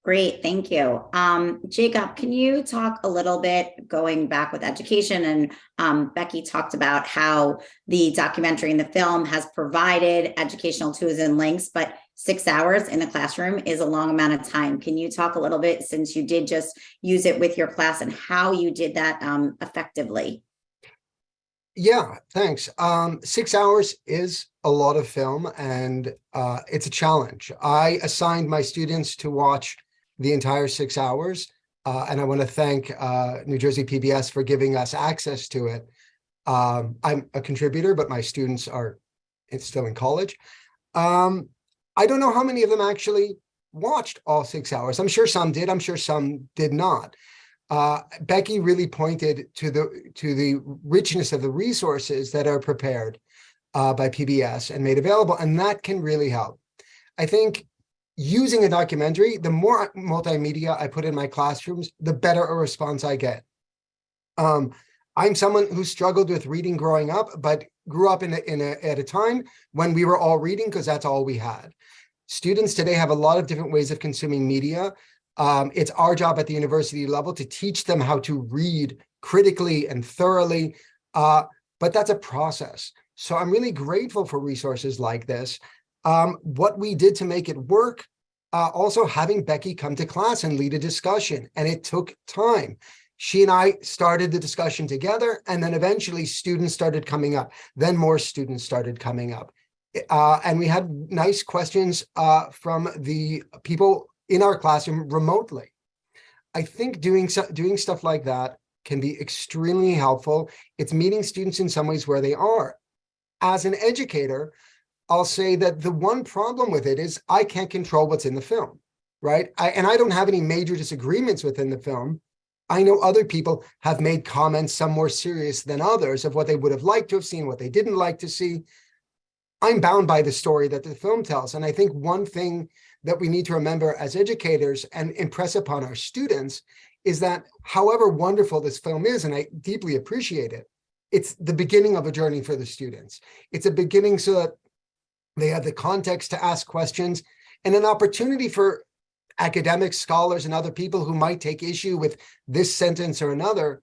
Great, thank you. Jacob, can you talk a little bit, going back with education, and Becky talked about how the documentary and the film has provided educational tools and links, but 6 hours in the classroom is a long amount of time. Can you talk a little bit, since you did just use it with your class, and how you did that effectively? Yeah, thanks. 6 hours is a lot of film, and it's a challenge. I assigned my students to watch the entire 6 hours, and I want to thank New Jersey PBS for giving us access to it. I'm a contributor, but my students are still in college. I don't know how many of them actually watched all 6 hours. I'm sure some did. I'm sure some did not. Becky really pointed to the richness of the resources that are prepared by PBS and made available, and that can really help. I think using a documentary, the more multimedia I put in my classrooms, the better a response I get. I'm someone who struggled with reading growing up, but grew up at a time when we were all reading because that's all we had. Students today have a lot of different ways of consuming media. It's our job at the university level to teach them how to read critically and thoroughly, but that's a process. So I'm really grateful for resources like this. What we did to make it work, also having Becky come to class and lead a discussion, and it took time. She and I started the discussion together, and then eventually students started coming up. Then more students started coming up. And we had nice questions from the people in our classroom remotely. I think doing stuff like that can be extremely helpful. It's meeting students in some ways where they are. As an educator, I'll say that the one problem with it is I can't control what's in the film, right? And I don't have any major disagreements within the film. I know other people have made comments, some more serious than others, of what they would have liked to have seen, what they didn't like to see. I'm bound by the story that the film tells. And I think one thing that we need to remember as educators and impress upon our students is that however wonderful this film is, and I deeply appreciate it, it's the beginning of a journey for the students. It's a beginning so that they have the context to ask questions and an opportunity for academics, scholars, and other people who might take issue with this sentence or another,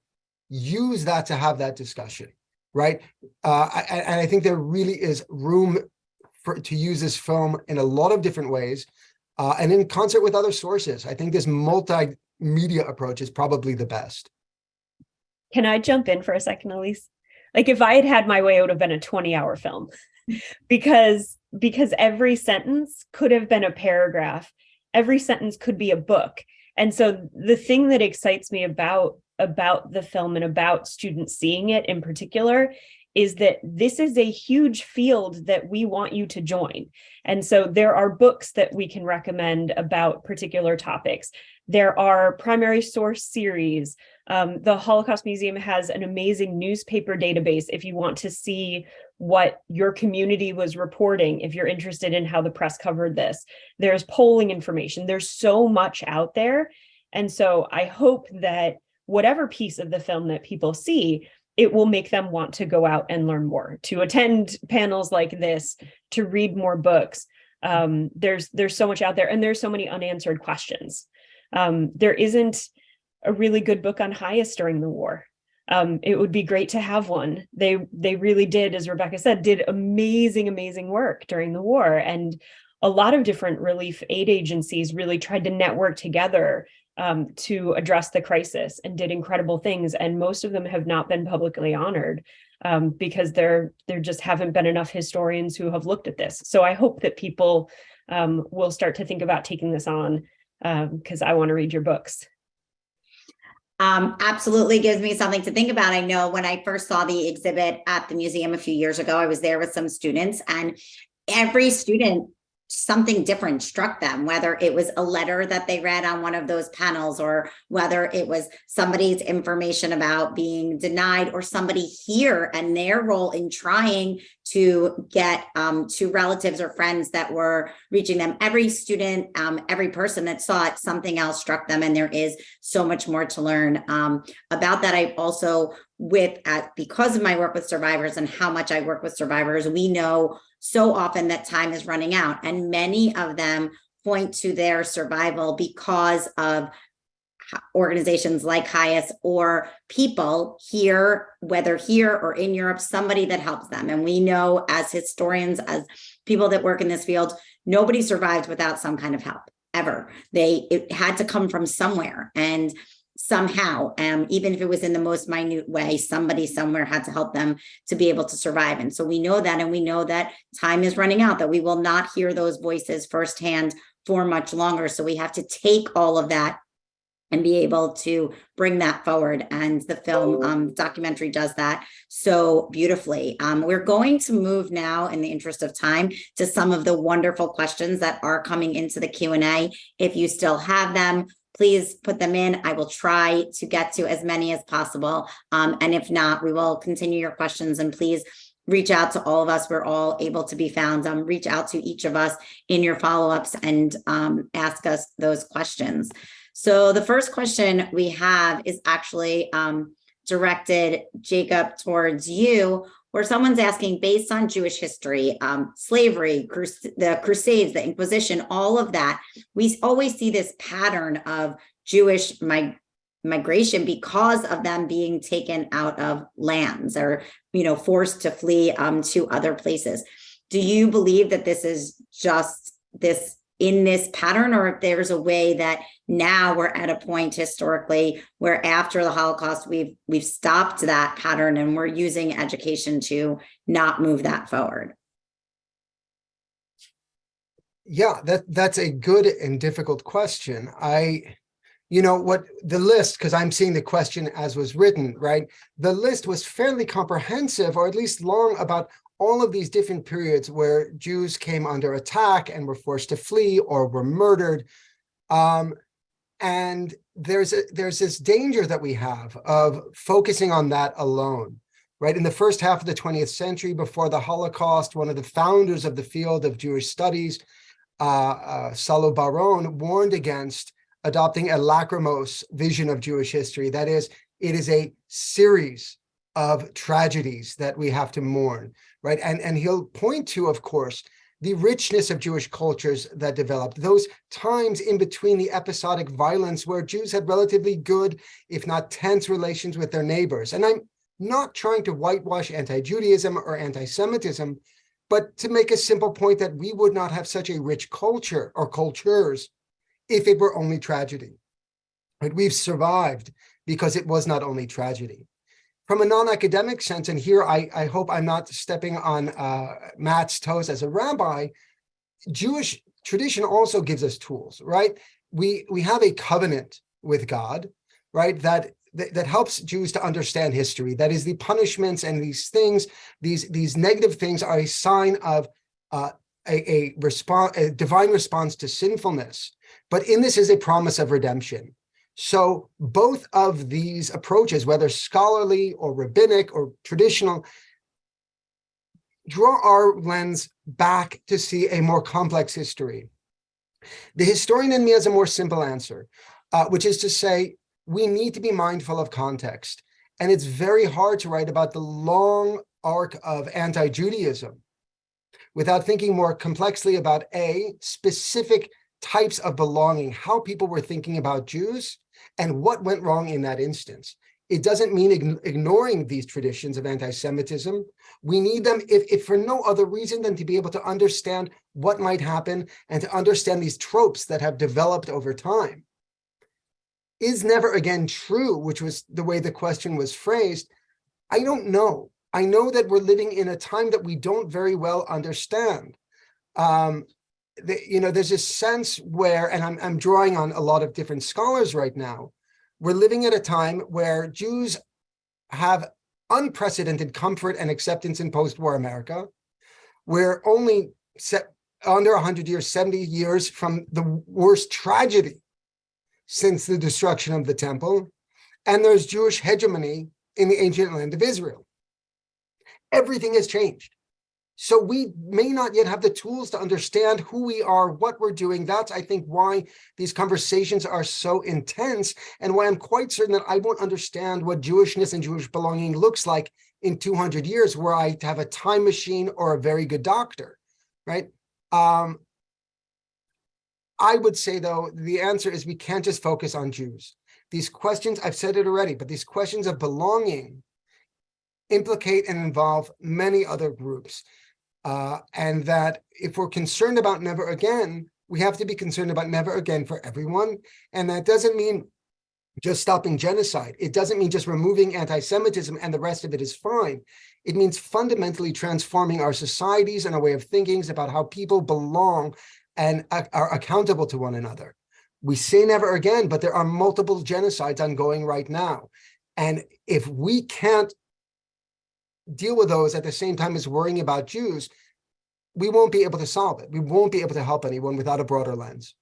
use that to have that discussion, right? And I think there really is room to use this film in a lot of different ways, and in concert with other sources. I think this multimedia approach is probably the best. Can I jump in for a second, Elise? Like, if I had had my way, it would have been a 20-hour film because every sentence could have been a paragraph. Every sentence could be a book. And so the thing that excites me about the film and about students seeing it in particular is that this is a huge field that we want you to join. And so there are books that we can recommend about particular topics. There are primary source series. The Holocaust Museum has an amazing newspaper database if you want to see what your community was reporting, if you're interested in how the press covered this. There's polling information. There's so much out there. And so I hope that whatever piece of the film that people see, it will make them want to go out and learn more, to attend panels like this, to read more books. There's so much out there, and there's so many unanswered questions. There isn't a really good book on Hias during the war. It would be great to have one. They really did, as Rebecca said, did amazing work during the war. And a lot of different relief aid agencies really tried to network together to address the crisis and did incredible things. And most of them have not been publicly honored because there just haven't been enough historians who have looked at this. So I hope that people will start to think about taking this on because I want to read your books. Absolutely gives me something to think about. I know when I first saw the exhibit at the museum a few years ago, I was there with some students, and every student, something different struck them, whether it was a letter that they read on one of those panels, or whether it was somebody's information about being denied, or somebody here and their role in trying to get to relatives or friends that were reaching them. Every student, every person that saw it, something else struck them, and there is so much more to learn about that. I also, because of my work with survivors and how much I work with survivors, we know so often that time is running out, and many of them point to their survival because of organizations like Hias or people here, whether here or in Europe, somebody that helps them. And we know as historians, as people that work in this field, nobody survives without some kind of help ever. It had to come from somewhere, and somehow, even if it was in the most minute way, somebody somewhere had to help them to be able to survive. And so we know that, and we know that time is running out, that we will not hear those voices firsthand for much longer. So we have to take all of that and be able to bring that forward. And the film documentary does that so beautifully. We're going to move now, in the interest of time, to some of the wonderful questions that are coming into the Q&A. If you still have them, please put them in. I will try to get to as many as possible. And if not, we will continue your questions, and please reach out to all of us. We're all able to be found. Reach out to each of us in your follow-ups and ask us those questions. So the first question we have is actually directed, Jacob, towards you, where someone's asking, based on Jewish history, slavery, the Crusades, the Inquisition, all of that, we always see this pattern of Jewish migration because of them being taken out of lands or, forced to flee to other places. Do you believe that this is just this in this pattern, or if there's a way that now we're at a point historically where after the Holocaust, we've stopped that pattern and we're using education to not move that forward? Yeah, that's a good and difficult question. What the list, because I'm seeing the question as was written, right? The list was fairly comprehensive, or at least long, about all of these different periods where Jews came under attack and were forced to flee or were murdered. And there's this danger that we have of focusing on that alone, right? In the first half of the 20th century, before the Holocaust, one of the founders of the field of Jewish studies, Salo Baron, warned against adopting a lachrymose vision of Jewish history. That is, it is a series of tragedies that we have to mourn, right? And he'll point to, of course, the richness of Jewish cultures that developed, those times in between the episodic violence where Jews had relatively good, if not tense, relations with their neighbors. And I'm not trying to whitewash anti-Judaism or anti-Semitism, but to make a simple point that we would not have such a rich culture or cultures if it were only tragedy. Right? We've survived because it was not only tragedy. From a non-academic sense, and here I hope I'm not stepping on Matt's toes as a rabbi, Jewish tradition also gives us tools, right? We have a covenant with God, right? That helps Jews to understand history. That is, the punishments and these things, these negative things are a sign of a divine response to sinfulness. But in this is a promise of redemption. So both of these approaches, whether scholarly or rabbinic or traditional, draw our lens back to see a more complex history. The historian in me has a more simple answer, which is to say, we need to be mindful of context. And it's very hard to write about the long arc of anti-Judaism without thinking more complexly about specific types of belonging, how people were thinking about Jews, and what went wrong in that instance. It doesn't mean ignoring these traditions of anti-Semitism. We need them if for no other reason than to be able to understand what might happen and to understand these tropes that have developed over time. Is never again true, which was the way the question was phrased? I don't know. I know that we're living in a time that we don't very well understand. There's this sense where, and I'm drawing on a lot of different scholars right now, we're living at a time where Jews have unprecedented comfort and acceptance in post-war America. We're only under 100 years, 70 years from the worst tragedy since the destruction of the temple, and there's Jewish hegemony in the ancient land of Israel. Everything has changed. So we may not yet have the tools to understand who we are, what we're doing. That's, I think, why these conversations are so intense and why I'm quite certain that I won't understand what Jewishness and Jewish belonging looks like in 200 years, where I have a time machine or a very good doctor, right? I would say, though, the answer is we can't just focus on Jews. These questions, I've said it already, but these questions of belonging implicate and involve many other groups. And that if we're concerned about never again, we have to be concerned about never again for everyone. And that doesn't mean just stopping genocide. It doesn't mean just removing anti-Semitism and the rest of it is fine. It means fundamentally transforming our societies and our way of thinking about how people belong and are accountable to one another. We say never again, but there are multiple genocides ongoing right now. And if we can't deal with those at the same time as worrying about Jews, we won't be able to solve it. We won't be able to help anyone without a broader lens.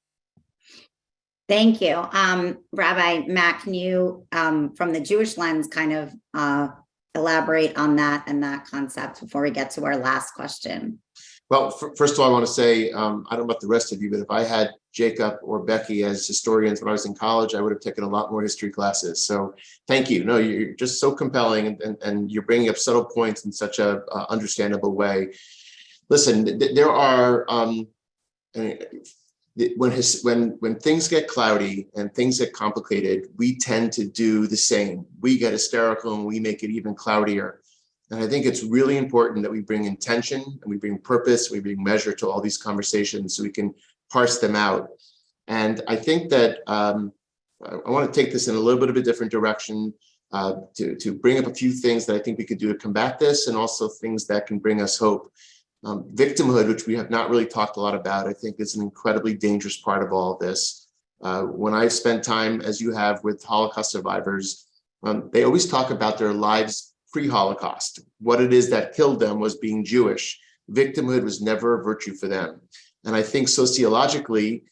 Thank you. Rabbi Matt, can you, from the Jewish lens, kind of elaborate on that and that concept before we get to our last question? Well, first of all, I want to say, I don't know about the rest of you, but if I had Jacob or Becky as historians when I was in college, I would have taken a lot more history classes. So thank you. No, you're just so compelling and you're bringing up subtle points in such a understandable way. Listen, there are, when things get cloudy and things get complicated, we tend to do the same. We get hysterical and we make it even cloudier. And I think it's really important that we bring intention and we bring purpose, we bring measure to all these conversations so we can parse them out. And I think that I want to take this in a little bit of a different direction to bring up a few things that I think we could do to combat this and also things that can bring us hope. Victimhood, which we have not really talked a lot about, I think is an incredibly dangerous part of all of this. When I've spent time, as you have, with Holocaust survivors, they always talk about their lives pre-Holocaust. What it is that killed them was being Jewish. Victimhood was never a virtue for them. And I think sociologically,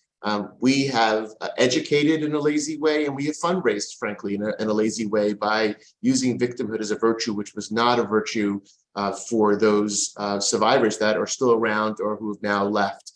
we have educated in a lazy way, and we have fundraised, frankly, in a lazy way by using victimhood as a virtue, which was not a virtue for those survivors that are still around or who have now left.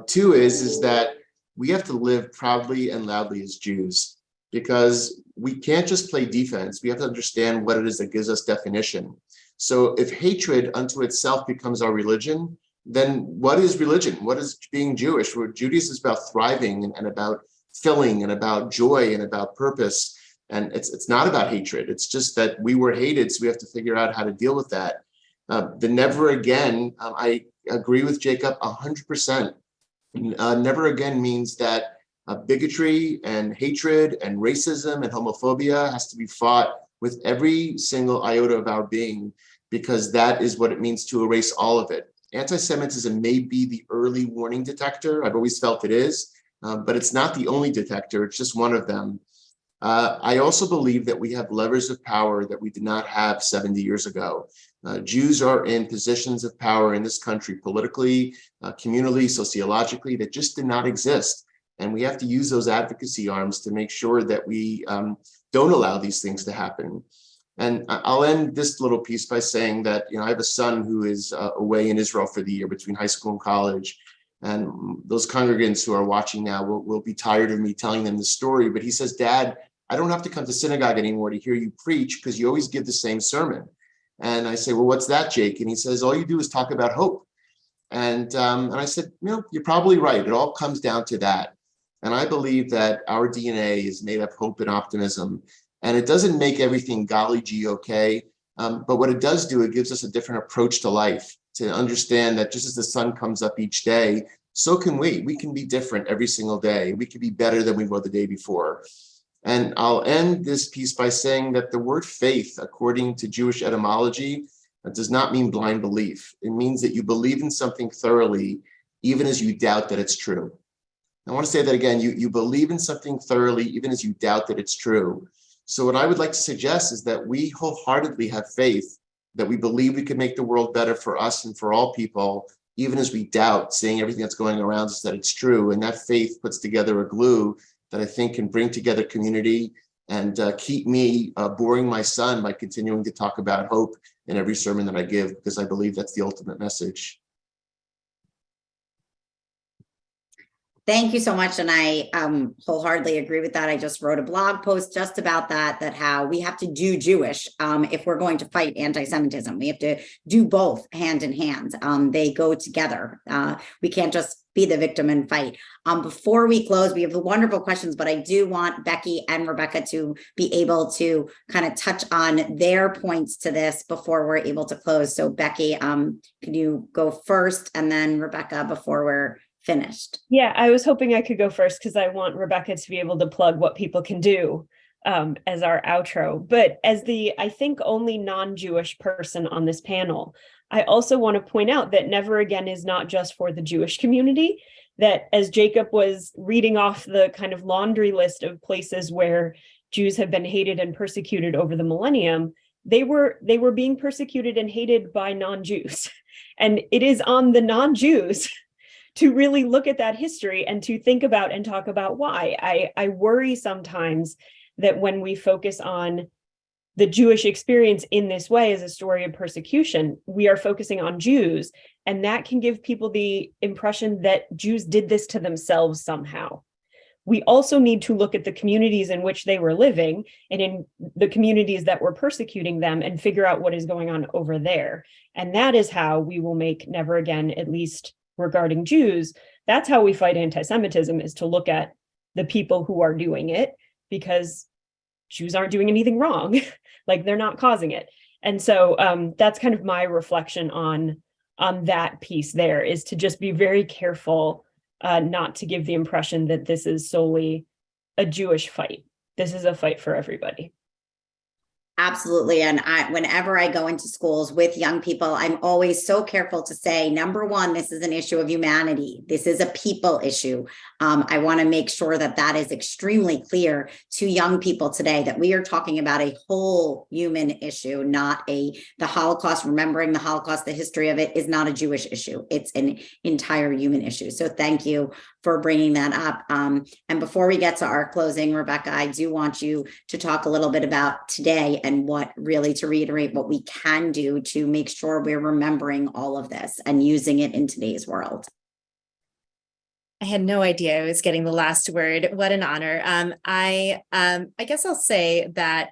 Two is that we have to live proudly and loudly as Jews, because we can't just play defense. We have to understand what it is that gives us definition. So if hatred unto itself becomes our religion, then what is religion? What is being Jewish? Where Judaism is about thriving and about filling and about joy and about purpose. And it's not about hatred. It's just that we were hated, so we have to figure out how to deal with that. The never again, I agree with Jacob 100%. Never again means that bigotry and hatred and racism and homophobia has to be fought with every single iota of our being, because that is what it means to erase all of it. Anti-Semitism may be the early warning detector. I've always felt it is, but it's not the only detector. It's just one of them. I also believe that we have levers of power that we did not have 70 years ago. Jews are in positions of power in this country, politically, communally, sociologically, that just did not exist. And we have to use those advocacy arms to make sure that we don't allow these things to happen. And I'll end this little piece by saying that, I have a son who is away in Israel for the year between high school and college. And those congregants who are watching now will be tired of me telling them the story. But he says, Dad, I don't have to come to synagogue anymore to hear you preach, because you always give the same sermon. And I say, well, what's that, Jake? And he says, all you do is talk about hope. And I said, you're probably right. It all comes down to that. And I believe that our DNA is made of hope and optimism. And it doesn't make everything golly gee okay. But what it does do, it gives us a different approach to life, to understand that just as the sun comes up each day, so can we. We can be different every single day. We can be better than we were the day before. And I'll end this piece by saying that the word faith, according to Jewish etymology, does not mean blind belief. It means that you believe in something thoroughly, even as you doubt that it's true. I want to say that again. You believe in something thoroughly, even as you doubt that it's true. So what I would like to suggest is that we wholeheartedly have faith, that we believe we can make the world better for us and for all people, even as we doubt, seeing everything that's going around us, that it's true. And that faith puts together a glue that I think can bring together community and keep me boring my son by continuing to talk about hope in every sermon that I give, because I believe that's the ultimate message. Thank you so much. And I wholeheartedly agree with that. I just wrote a blog post just about that how we have to do Jewish if we're going to fight anti-Semitism. We have to do both hand in hand. They go together. We can't just be the victim and fight. Before we close, we have wonderful questions, but I do want Becky and Rebecca to be able to kind of touch on their points to this before we're able to close. So Becky, can you go first, and then Rebecca before we're finished? Yeah, I was hoping I could go first because I want Rebecca to be able to plug what people can do as our outro. But as the, I think, only non-Jewish person on this panel, I also want to point out that Never Again is not just for the Jewish community, that as Jacob was reading off the kind of laundry list of places where Jews have been hated and persecuted over the millennium, they were being persecuted and hated by non-Jews. And it is on the non-Jews to really look at that history and to think about and talk about why. I worry sometimes that when we focus on the Jewish experience in this way as a story of persecution, we are focusing on Jews, and that can give people the impression that Jews did this to themselves somehow. We also need to look at the communities in which they were living and in the communities that were persecuting them and figure out what is going on over there. And that is how we will make Never Again, at least regarding Jews. That's how we fight anti-Semitism, is to look at the people who are doing it, because Jews aren't doing anything wrong. Like, they're not causing it. And so that's kind of my reflection on that piece there, is to just be very careful not to give the impression that this is solely a Jewish fight. This is a fight for everybody. Absolutely. And whenever I go into schools with young people, I'm always so careful to say, number one, this is an issue of humanity. This is a people issue. I want to make sure that that is extremely clear to young people today, that we are talking about a whole human issue, not the Holocaust. Remembering the Holocaust, the history of it, is not a Jewish issue. It's an entire human issue. So thank you for bringing that up. And before we get to our closing, Rebecca, I do want you to talk a little bit about today and what really, to reiterate, what we can do to make sure we're remembering all of this and using it in today's world. I had no idea I was getting the last word. What an honor. I guess I'll say that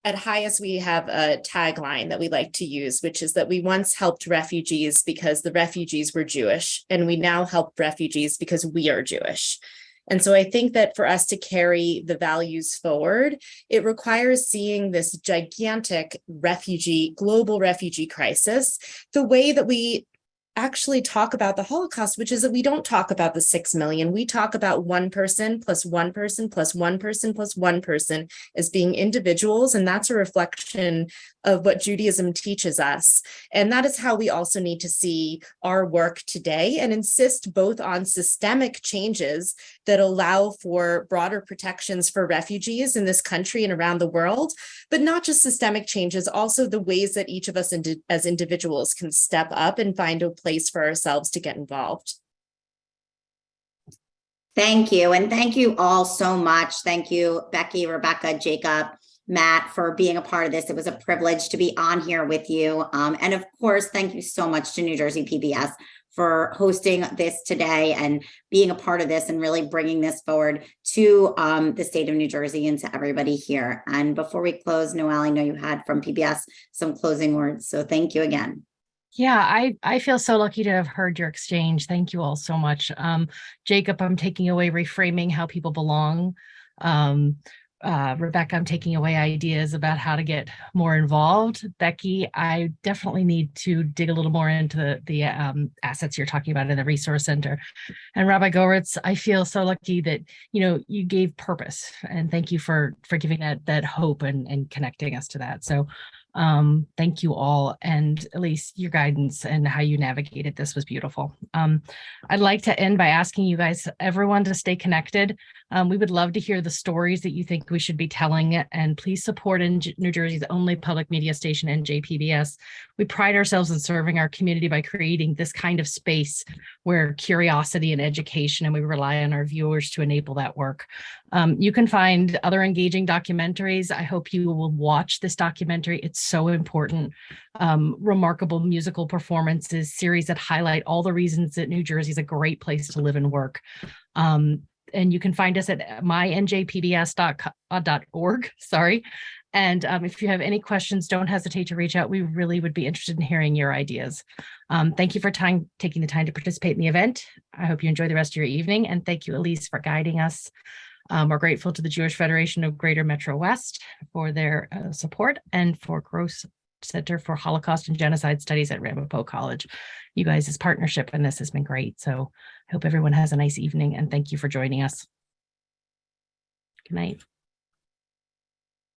at Highest, we have a tagline that we like to use, which is that we once helped refugees because the refugees were Jewish, and we now help refugees because we are Jewish. And so I think that for us to carry the values forward, it requires seeing this gigantic global refugee crisis, the way that we actually talk about the Holocaust, which is that we don't talk about the 6 million. We talk about one person plus one person plus one person plus one person as being individuals. And that's a reflection of what Judaism teaches us. And that is how we also need to see our work today, and insist both on systemic changes that allow for broader protections for refugees in this country and around the world, but not just systemic changes, also the ways that each of us as individuals can step up and find a place for ourselves to get involved. Thank you. And thank you all so much. Thank you, Becky, Rebecca, Jacob, Matt, for being a part of this. It was a privilege to be on here with you. And of course, thank you so much to New Jersey PBS for hosting this today and being a part of this and really bringing this forward to the state of New Jersey and to everybody here. And before we close, Noelle, I know you had from PBS some closing words. So thank you again. Yeah, I feel so lucky to have heard your exchange. Thank you all so much. Jacob, I'm taking away reframing how people belong. Rebecca, I'm taking away ideas about how to get more involved. Becky, I definitely need to dig a little more into the assets you're talking about in the Resource Center. And Rabbi Goretz, I feel so lucky that, you gave purpose, and thank you for giving that hope and connecting us to that. So thank you all, and Elise, your guidance and how you navigated this was beautiful. I'd like to end by asking you guys, everyone, to stay connected. We would love to hear the stories that you think we should be telling, and please support New Jersey's only public media station, NJPBS. We pride ourselves in serving our community by creating this kind of space where curiosity and education, and we rely on our viewers to enable that work. You can find other engaging documentaries. I hope you will watch this documentary. It's so important. Remarkable musical performances, series that highlight all the reasons that New Jersey is a great place to live and work. And you can find us at mynjpbs.org. Sorry. And if you have any questions, don't hesitate to reach out. We really would be interested in hearing your ideas. Thank you for taking the time to participate in the event. I hope you enjoy the rest of your evening. And thank you, Elise, for guiding us. We're grateful to the Jewish Federation of Greater Metro West for their support, and for Gross Center for Holocaust and Genocide Studies at Ramapo College. You guys' partnership in this has been great. So I hope everyone has a nice evening, and thank you for joining us. Good night.